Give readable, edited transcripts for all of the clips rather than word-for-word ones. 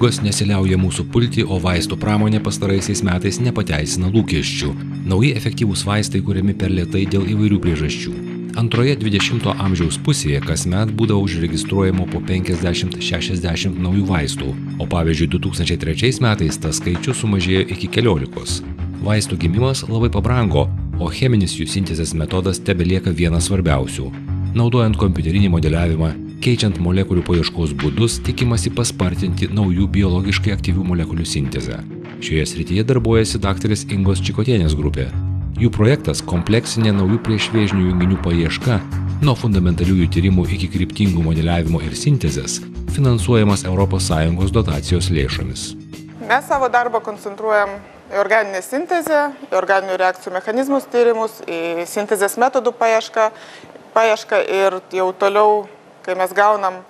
Lygos nesiliauja mūsų pulti, o vaistų pramonė pastaraisiais metais nepateisina lūkesčių. Nauji efektyvūs vaistai kuriami per lėtai dėl įvairių priežasčių. Antroje 20-ojo amžiaus pusėje kasmet būdavo užregistruojama po 50–60 naujų vaistų, o pavyzdžiui 2003 metais tas skaičius sumažėjo iki 14. Vaistų gimimas labai pabrango, o cheminis jų sintezės metodas tebelieka vienas svarbiausių. Naudojant kompiuterinį modeliavimą, keičiant molekulių paieškos būdus, tikimasi paspartinti naujų biologiškai aktyvių molekulių sintezę. Šioje srityje darbuojasi daktarės Ingos Čikotienės grupė. Jų projektas – kompleksinė naujų priešvėžinių junginių paieška, nuo fundamentaliųjų tyrimų iki kryptingų modeliavimo ir sintezės, finansuojamas ES dotacijos lėšomis. Mes savo darbą koncentruojam į organinę sintezę, į organinių reakcijų mechanizmus tyrimus, į sintezės metodų paiešką ir jau toliau, kai mes gaunam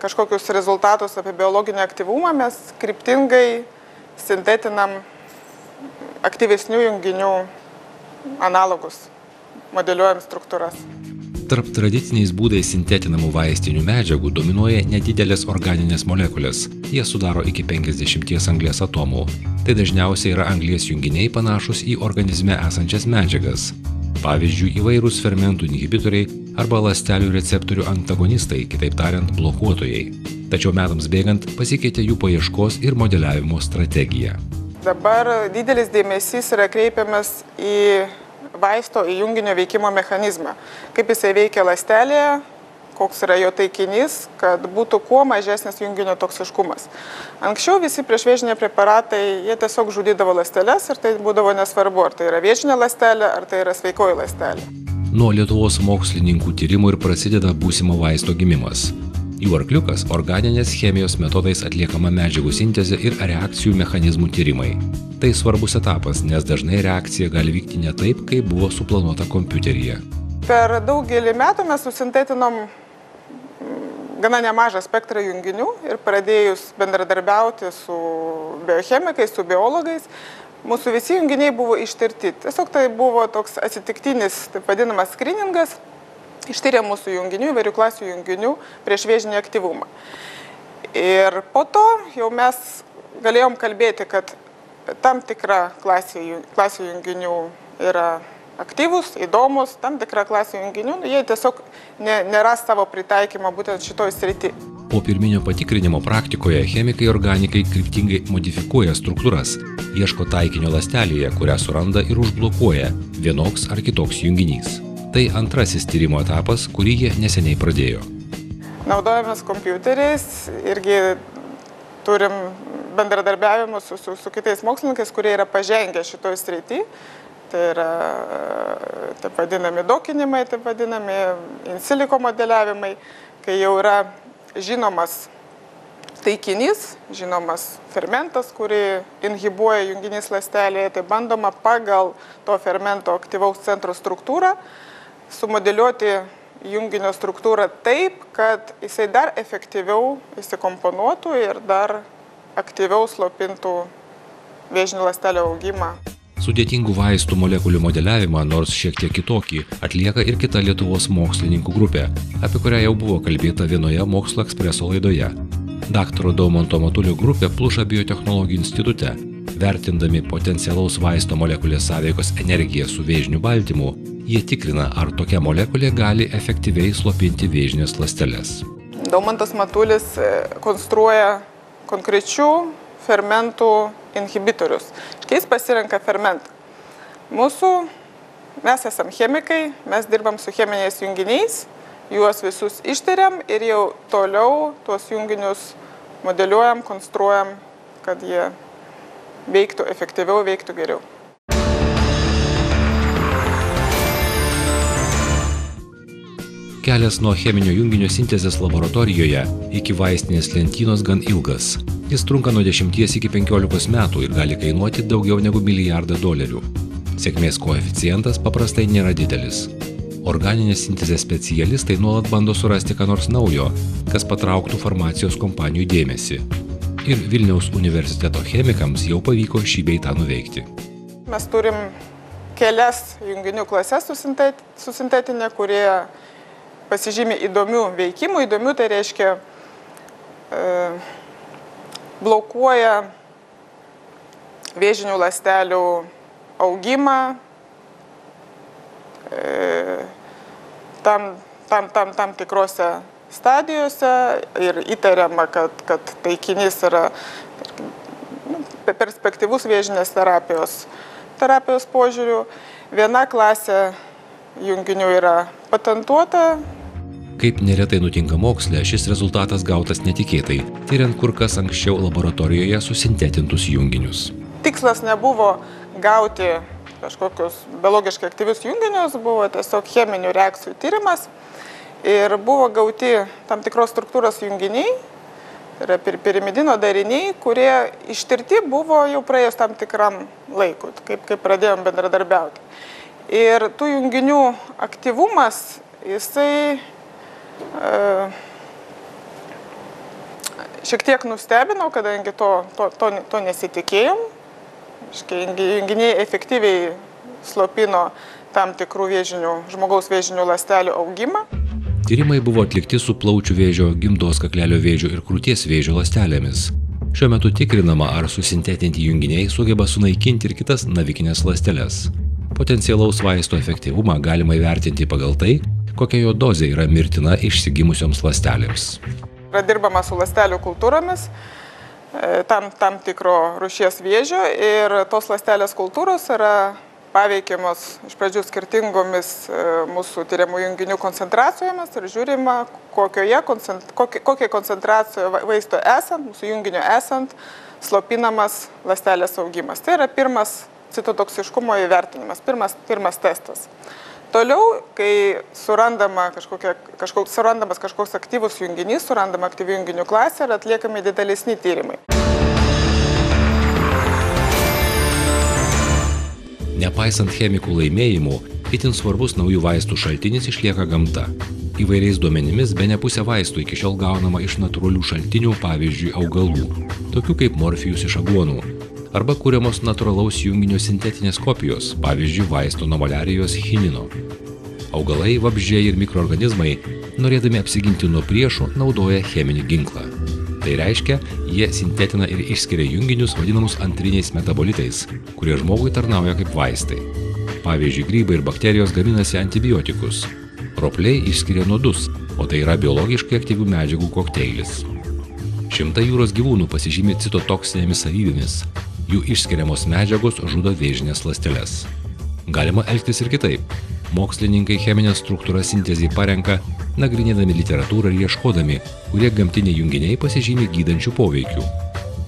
kažkokius rezultatus apie biologinį aktyvumą, mes kryptingai sintetinam aktyvesnių junginių analogus, modeliuojam struktūras. Tarp tradiciniais būdais sintetinamų vaistinių medžiagų dominuoja nedidelės organinės molekulės. Jie sudaro iki 50 anglies atomų. Tai dažniausiai yra anglies junginiai panašus į organizme esančias medžiagas. Pavyzdžiui, įvairūs fermentų inhibitoriai arba ląstelių receptorių antagonistai, kitaip tariant, blokuotojai. Tačiau metams bėgant pasikeitė jų paieškos ir modeliavimo strategija. Dabar didelis dėmesys yra kreipiamas į vaisto, į junginio veikimo mechanizmą. Kaip jisai veikia ląstelėje, koks yra jo taikinys, kad būtų kuo mažesnis junginio toksiškumas. Anksčiau visi priešvėžiniai preparatai, jie tiesiog žudydavo ląsteles ir tai būdavo nesvarbu, ar tai yra vėžinė ląstelė, ar tai yra sveikoji ląstelė. Nuo Lietuvos mokslininkų tyrimų ir prasideda būsimo vaisto gimimas. Jų arkliukas – organinės chemijos metodais atliekama medžiagų sintezė ir reakcijų mechanizmų tyrimai. Tai svarbus etapas, nes dažnai reakcija gali vykti ne taip, kaip buvo suplanuota kompiuteryje. Per daugelį metų mes susintetinom gana nemažą spektrą junginių ir pradėjus bendradarbiauti su biochemikais, su biologais, mūsų visi junginiai buvo ištirti. Tiesiog tai buvo toks atsitiktinis, taip vadinamas skriningas, ištyrė mūsų junginių, įvairių klasių junginių priešvėžinį aktyvumą. Ir po to jau mes galėjom kalbėti, kad tam tikra klasė junginių yra aktyvus, įdomus, tam tikra klasė junginių, jie tiesiog nėra savo pritaikymą būtent šitoj srity. Po pirminio patikrinimo praktikoje chemikai organikai kryptingai modifikuoja struktūras, ieško taikinio ląstelėje, kurią suranda ir užblokuoja vienoks ar kitoks junginys. Tai antrasis tyrimo etapas, kurį jie neseniai pradėjo. Naudojamės kompiuteriais, irgi turim bendradarbiavimus su kitais mokslininkais, kurie yra pažengę šitoj srity. Tai yra taip vadinami dokinimai, taip vadinami in silico modeliavimai, kai jau yra žinomas taikinys, žinomas fermentas, kurį inhibuoja junginys ląstelėje, tai bandoma pagal to fermento aktyvaus centro struktūrą sumodeliuoti junginio struktūrą taip, kad jisai dar efektyviau įsikomponuotų ir dar aktyviau slopintų vėžinių ląstelių augimą. Sudėtingų vaistų molekulių modeliavimą, nors šiek tiek kitokį, atlieka ir kita Lietuvos mokslininkų grupė, apie kurią jau buvo kalbėta vienoje Mokslo ekspreso laidoje. Daktaro Daumanto Matulio grupė pluša biotechnologijų institute. Vertindami potencialaus vaisto molekulės sąveikos energiją su vėžiniu baltymu, jie tikrina, ar tokia molekulė gali efektyviai slopinti vėžinės ląsteles. Daumantas Matulis konstruoja konkrečių fermentų inhibitorius. Jis pasirenka fermentą. Mes esam chemikai, mes dirbam su cheminiais junginiais, juos visus ištiriam ir jau toliau tuos junginius modeliuojam, konstruojam, kad jie veiktų efektyviau, veiktų geriau. Kelias nuo cheminio junginio sintezės laboratorijoje iki vaistinės lentynos gan ilgas. Jis trunka nuo 10 iki 15 metų ir gali kainuoti daugiau negu $1 milijardą. Sėkmės koeficientas paprastai nėra didelis. Organinės sintezės specialistai nuolat bando surasti ką nors naujo, kas patrauktų farmacijos kompanijų dėmesį. Ir Vilniaus universiteto chemikams jau pavyko šį bei tą nuveikti. Mes turim kelias junginių klases susintetinę, kurie pasižymi įdomių veikimų. Įdomių tai reiškia blokuoja vėžinių ląstelių augimą, tam tikrose stadijose ir įtariama, kad taikinys yra perspektyvus vėžinės terapijos požiūrių. Viena klasė junginių yra patentuota. Kaip neretai nutinka moksle, šis rezultatas gautas netikėtai, tyriant kur kas anksčiau laboratorijoje susintetintus junginius. Tikslas nebuvo gauti kažkokius biologiškai aktyvius junginius, buvo tiesiog cheminių reakcijų tyrimas ir buvo gauti tam tikros struktūros junginiai, tai yra pirimidino dariniai, kurie ištirti buvo jau praėjus tam tikram laikui, kaip pradėjom bendradarbiauti. Ir tų junginių aktyvumas, jisai šiek tiek nustebino, kadangi to nesitikėjom. Junginiai efektyviai slopino tam tikrų žmogaus vėžinių ląstelių augimą. Tyrimai buvo atlikti su plaučių vėžio, gimdos kaklelio vėžio ir krūties vėžio ląstelėmis. Šiuo metu tikrinama, ar susintetinti junginiai sugeba sunaikinti ir kitas navikinės ląsteles. Potencialaus vaisto efektyvumą galima įvertinti pagal tai, kokia jo dozė yra mirtina išsigimusioms ląstelėms. Yra dirbama su ląstelių kultūromis, tam tikro rūšies vėžio ir tos ląstelės kultūros yra paveikiamos iš pradžių skirtingomis mūsų tyriamų junginių koncentracijomis ir žiūrima, kokiai koncentracijoje vaisto esant, mūsų junginio esant, slopinamas ląstelės augimas. Tai yra pirmas citotoksiškumo įvertinimas, pirmas testas. Toliau, kai surandamas kažkoks aktyvus junginys, surandama aktyvių junginių klasė ir atliekami didelesni tyrimai. Nepaisant chemikų laimėjimų, itin svarbus naujų vaistų šaltinis išlieka gamta. Įvairiais duomenimis bene pusė vaistų iki šiol gaunama iš natūralių šaltinių, pavyzdžiui, augalų, tokių kaip morfijus iš aguonų, arba kuriamos natūralaus junginio sintetinės kopijos, pavyzdžiui, vaisto nuo maliarijos chinino. Augalai, vabzdžiai ir mikroorganizmai, norėdami apsiginti nuo priešų, naudoja cheminį ginklą. Tai reiškia, jie sintetina ir išskiria junginius vadinamus antriniais metabolitais, kurie žmogui tarnauja kaip vaistai. Pavyzdžiui, grybai ir bakterijos gaminasi antibiotikus. Ropliai išskiria nuodus, o tai yra biologiškai aktyvių medžiagų kokteilis. Šimtai jūros gyvūnų pasižymi citotoksinėmis savybėmis. Jų išskiriamos medžiagos žudo vėžinės ląsteles. Galima elgtis ir kitaip. Mokslininkai cheminę struktūrą sintezį parenka, nagrinėdami literatūrą ir ieškodami, kurie gamtiniai junginiai pasižymi gydančių poveikių.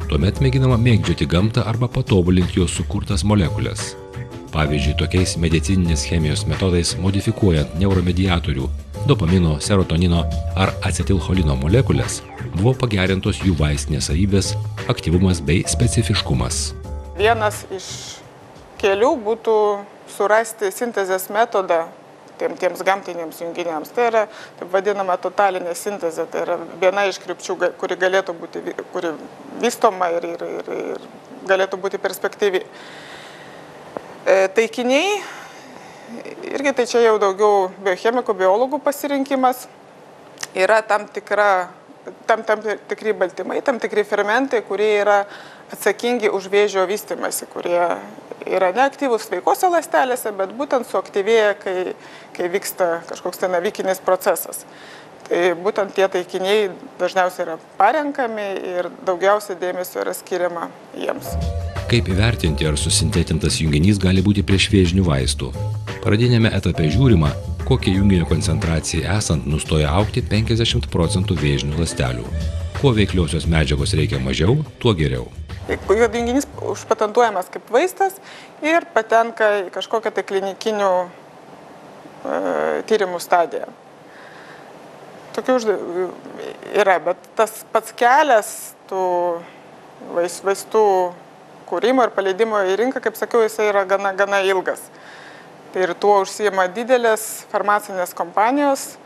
Tuomet mėginama mėgdžioti gamtą arba patobulinti jos sukurtas molekulės. Pavyzdžiui, tokiais medicininės chemijos metodais modifikuojant neuromediatorių, dopamino, serotonino ar acetilcholino molekulės, buvo pagerintos jų vaistinės savybės, aktyvumas bei specifiškumas. Vienas iš kelių būtų surasti sintezės metodą tiems gamtiniams junginiams. Tai yra taip vadinama totalinė sintezė, tai yra viena iš krypčių, kuri vystoma ir galėtų būti perspektyvi. Taikiniai, irgi tai čia jau daugiau biochemikų, biologų pasirinkimas, yra tam tikri baltymai, tam tikri fermentai, kurie yra atsakingi už vėžio vystymąsi, kurie yra neaktyvūs sveikose ląstelėse, bet būtent suaktyvėja, kai vyksta kažkoks tai navikinis procesas. Tai būtent tie taikiniai dažniausiai yra parenkami ir daugiausia dėmesio yra skiriama jiems. Kaip įvertinti, ar susintetintas junginys gali būti prieš vėžinių vaistų? Pradinėme etape žiūrima, kokia junginio koncentracija esant nustoja augti 50% vėžinių ląstelių. Kuo veikliosios medžiagos reikia mažiau, tuo geriau. Junginys užpatentuojamas kaip vaistas ir patenka į kažkokią tai klinikinių tyrimų stadiją. Tokių yra, bet tas pats kelias tų vaistų kūrimo ir paleidimo į rinką, kaip sakiau, jisai yra gana ilgas. Tai ir tuo užsijima didelės farmacinės kompanijos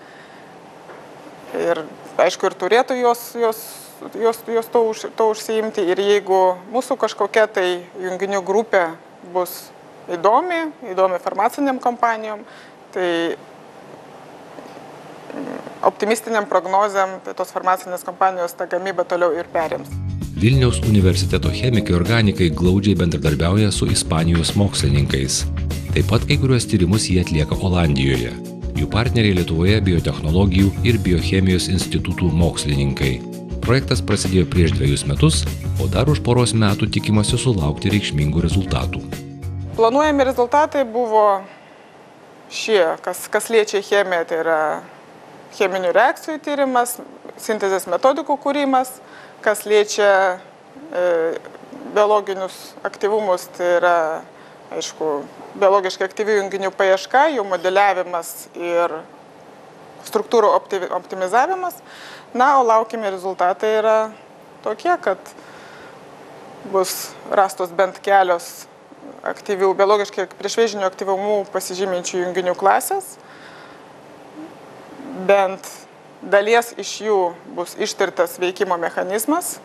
ir, aišku, ir turėtų jos to užsiimti. Ir jeigu mūsų kažkokia tai junginių grupė bus įdomi farmaciniam kompanijom, tai optimistiniam prognozėm, tai tos farmacinės kompanijos tą gamybą toliau ir perims. Vilniaus universiteto chemikai organikai glaudžiai bendradarbiauja su Ispanijos mokslininkais. Taip pat kai kuriuos tyrimus jie atlieka Olandijoje. Jų partneriai Lietuvoje biotechnologijų ir biochemijos institutų mokslininkai. Projektas prasidėjo prieš 2 metus, o dar už poros metų tikimasi sulaukti reikšmingų rezultatų. Planuojami rezultatai buvo šie, kas liečia chemiją, tai yra cheminių reakcijų tyrimas, sintezės metodikų kūrimas, kas liečia biologinius aktyvumus, tai yra, aišku, biologiškai aktyvių junginių paieška, jų modeliavimas ir struktūrų optimizavimas. Na, o laukiami rezultatai yra tokie, kad bus rastos bent kelios aktyvių, biologiškai priešvėžinių aktyvumų pasižyminčių junginių klasės. Bent dalies iš jų bus ištirtas veikimo mechanizmas.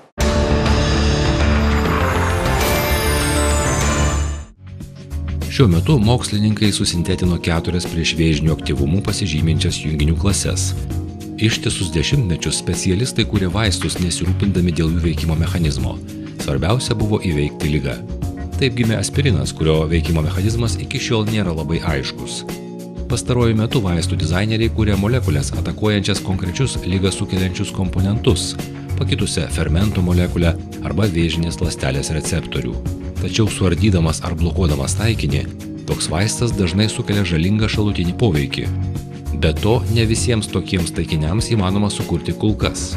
Šiuo metu mokslininkai susintetino 4 priešvėžinių aktyvumų pasižyminčias junginių klases. Ištisus dešimtmečius specialistai kūrė vaistus nesirūpindami dėl jų veikimo mechanizmo. Svarbiausia buvo įveikti ligą. Taip gimė aspirinas, kurio veikimo mechanizmas iki šiol nėra labai aiškus. Pastaruoju metu vaistų dizaineriai kūrė molekulės atakuojančias konkrečius ligą sukeliančius komponentus, pakitusią fermentų molekulę arba vėžinės ląstelės receptorių. Tačiau suardydamas ar blokuodamas taikinį, toks vaistas dažnai sukelia žalingą šalutinį poveikį. Be to, ne visiems tokiems taikiniams įmanoma sukurti kulkas.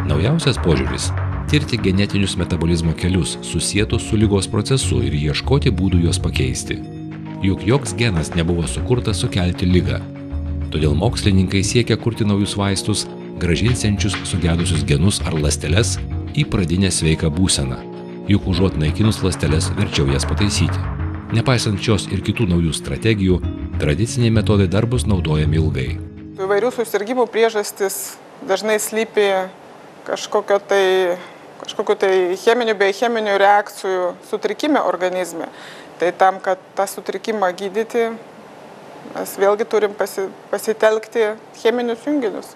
Naujausias požiūris – tirti genetinius metabolizmo kelius susietus su ligos procesu ir ieškoti būdų juos pakeisti. Juk joks genas nebuvo sukurtas sukelti ligą. Todėl mokslininkai siekia kurti naujus vaistus, grąžinsiančius sugedusius genus ar ląsteles į pradinę sveiką būseną. Juk užuot naikinus ląsteles, verčiau jas pataisyti. Nepaisant šios ir kitų naujų strategijų, tradiciniai metodai dar bus naudojami ilgai. Įvairių susirgymų priežastis dažnai slypi kažkokio tai cheminių bei cheminių reakcijų sutrikime organizme. Tai tam, kad tą sutrikimą gydyti, mes vėlgi turim pasitelkti cheminius junginius.